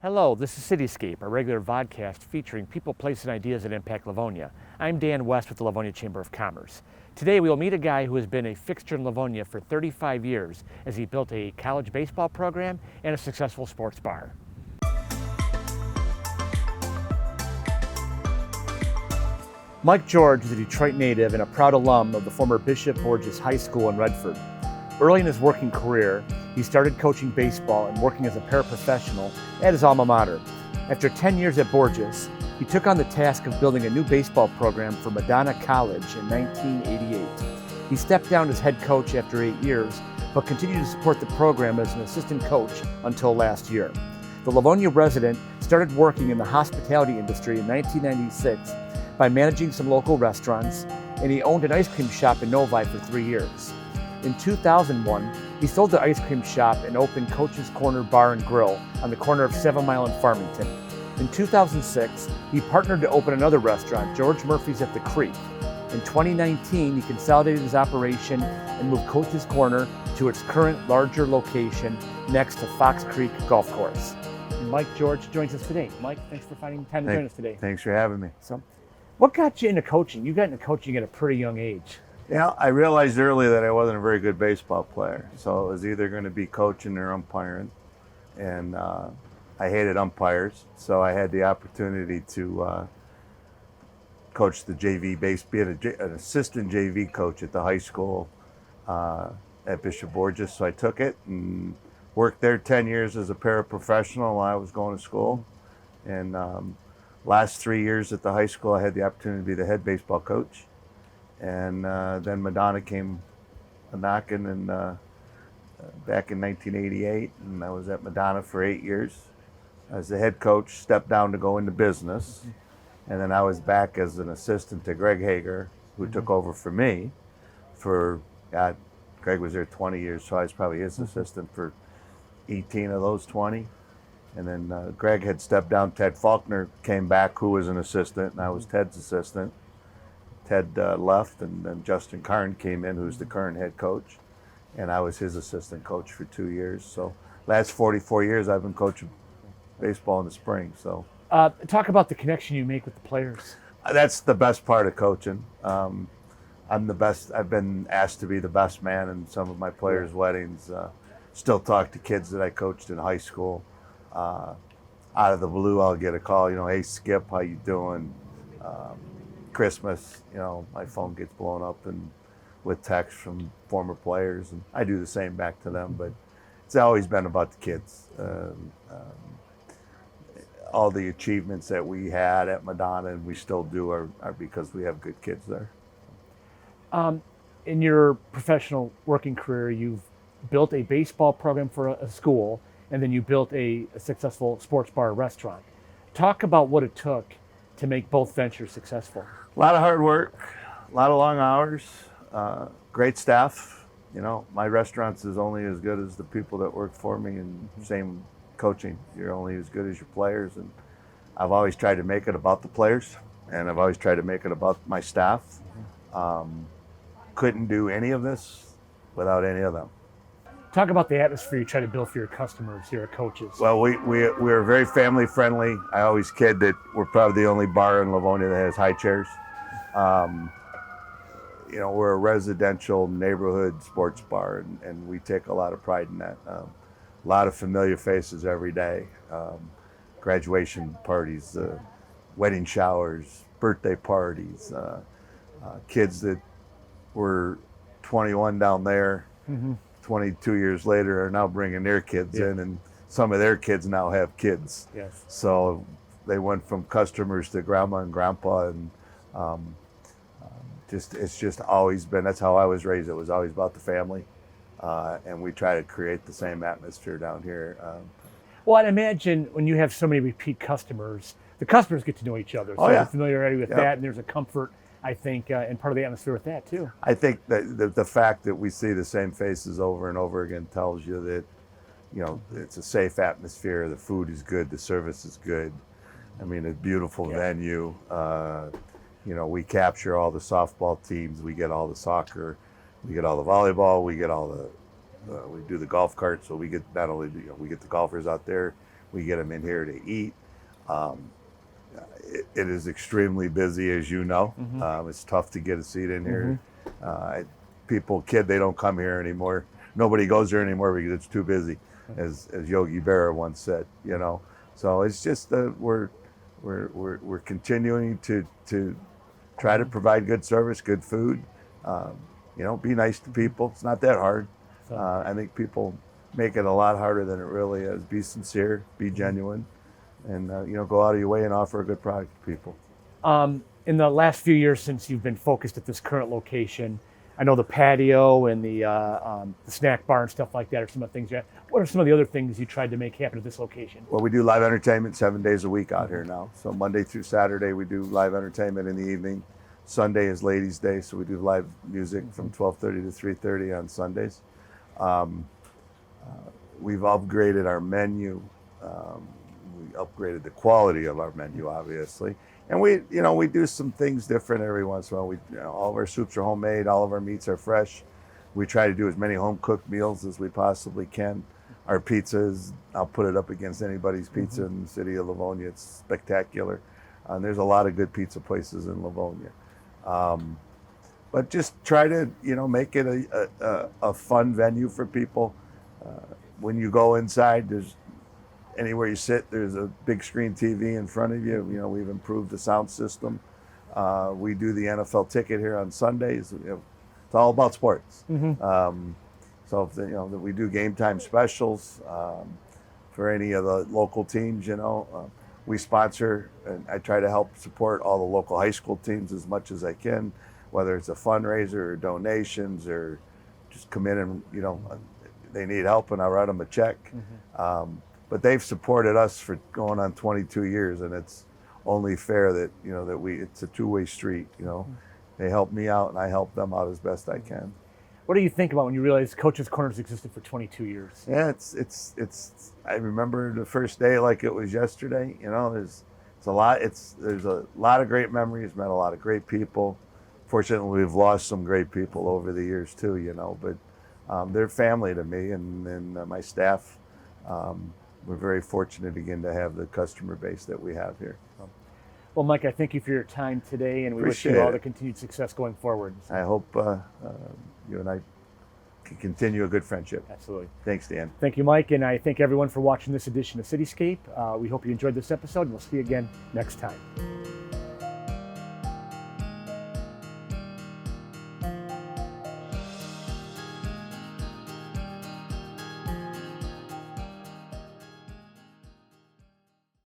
Hello, this is CityScape, a regular vodcast featuring people, places, and ideas that impact Livonia. I'm Dan West with the Livonia Chamber of Commerce. Today we will meet a guy who has been a fixture in Livonia for 35 years as he built a college baseball program and a successful sports bar. Mike George is a Detroit native and a proud alum of the former Bishop Borges High School in Redford. Early in his working career, he started coaching baseball and working as a paraprofessional at his alma mater. After 10 years at Borges, he took on the task of building a new baseball program for Madonna College in 1988. He stepped down as head coach after 8 years, but continued to support the program as an assistant coach until last year. The Livonia resident started working in the hospitality industry in 1996 by managing some local restaurants, and he owned an ice cream shop in Novi for 3 years. In 2001, he sold the ice cream shop and opened Coach's Corner Bar and Grill on the corner of 7 Mile and Farmington. In 2006, he partnered to open another restaurant, George Murphy's at the Creek. In 2019, he consolidated his operation and moved Coach's Corner to its current larger location next to Fox Creek Golf Course. Mike George joins us today. Mike, thanks for finding time to join us today. Thanks for having me. So, what got you into coaching? You got into coaching at a pretty young age. Yeah, I realized early that I wasn't a very good baseball player, so it was either going to be coaching or umpiring, and I hated umpires, so I had the opportunity to coach the JV base, be an assistant JV coach at the high school at Bishop Borges. So I took it and worked there 10 years as a paraprofessional while I was going to school, and last 3 years at the high school I had the opportunity to be the head baseball coach. And then Madonna came knocking back in 1988, and I was at Madonna for 8 years. As the head coach, stepped down to go into business, and then I was back as an assistant to Greg Hager, who took over for me Greg was there 20 years, so I was probably his assistant for 18 of those 20. And then Greg had stepped down. Ted Faulkner came back, who was an assistant, and I was Ted's assistant. Ted left, and then Justin Karn came in, who's the current head coach, and I was his assistant coach for 2 years. So last 44 years I've been coaching baseball in the spring. So talk about the connection you make with the players. That's the best part of coaching. I'm the best. I've been asked to be the best man in some of my players' weddings. Still talk to kids that I coached in high school. Out of the blue, I'll get a call, hey Skip, how you doing? Christmas, my phone gets blown up and with texts from former players, and I do the same back to them. But it's always been about the kids. All the achievements that we had at Madonna and we still do are because we have good kids there. In your professional working career, you've built a baseball program for a school, and then you built a successful sports bar restaurant. Talk about what it took to make both ventures successful. A lot of hard work, a lot of long hours, great staff. My restaurant's is only as good as the people that work for me, and same coaching. You're only as good as your players, and I've always tried to make it about the players, and I've always tried to make it about my staff. Couldn't do any of this without any of them. Talk about the atmosphere you try to build for your customers, your coaches. Well, we're very family friendly. I always kid that we're probably the only bar in Livonia that has high chairs. We're a residential neighborhood sports bar, and we take a lot of pride in that. A lot of familiar faces every day. Graduation parties, wedding showers, birthday parties, kids that were 21 down there. 22 years later are now bringing their kids in, and some of their kids now have kids. Yes. So they went from customers to grandma and grandpa, and it's just always been, that's how I was raised. It was always about the family, and we try to create the same atmosphere down here. Well, I'd imagine when you have so many repeat customers, the customers get to know each other. So there's familiarity with that, and there's a comfort, I think, and part of the atmosphere with that too. I think that the fact that we see the same faces over and over again tells you that, it's a safe atmosphere. The food is good. The service is good. I mean, a beautiful venue. We capture all the softball teams. We get all the soccer. We get all the volleyball. We get all the we do the golf cart. So we get not only we get the golfers out there, We get them in here to eat. Um, it is extremely busy, as you know. It's tough to get a seat in here. People kid they don't come here anymore. Nobody goes there anymore because it's too busy, as Yogi Berra once said. You know, so it's just we're continuing to try to provide good service, good food. You know, be nice to people. It's not that hard. I think people make it a lot harder than it really is. Be sincere, be genuine, and you know, go out of your way and offer a good product to people. In the last few years since you've been focused at this current location, I know the patio and the snack bar and stuff like that are some of the things. What are some of the other things you tried to make happen at this location? Well, we do live entertainment 7 days a week out here now. So Monday through Saturday, we do live entertainment in the evening. Sunday is Ladies' Day, so we do live music from 12:30 to 3:30 on Sundays. We've upgraded our menu. We upgraded the quality of our menu, obviously. And we do some things different every once in a while. All of our soups are homemade. All of our meats are fresh. We try to do as many home-cooked meals as we possibly can. Our pizzas, I'll put it up against anybody's pizza in the city of Livonia. It's spectacular. There's a lot of good pizza places in Livonia. But just try to, make it a fun venue for people. When you go inside, there's anywhere you sit, there's a big screen TV in front of you. We've improved the sound system. We do the NFL ticket here on Sundays. It's all about sports. So if we do game time specials for any of the local teams. We sponsor, and I try to help support all the local high school teams as much as I can, whether it's a fundraiser or donations or just come in and they need help and I write them a check. But they've supported us for going on 22 years, and it's only fair that it's a two-way street. They help me out, and I help them out as best I can. What do you think about when you realize Coach's Corners existed for 22 years? Yeah, it's. I remember the first day like it was yesterday. There's a lot of great memories. Met a lot of great people. Fortunately, we've lost some great people over the years too. But they're family to me and my staff. We're very fortunate again to have the customer base that we have here. Well, Mike, I thank you for your time today, and we wish you all the continued success going forward. I hope you and I can continue a good friendship. Absolutely. Thanks, Dan. Thank you, Mike, and I thank everyone for watching this edition of CityScape. We hope you enjoyed this episode, and we'll see you again next time.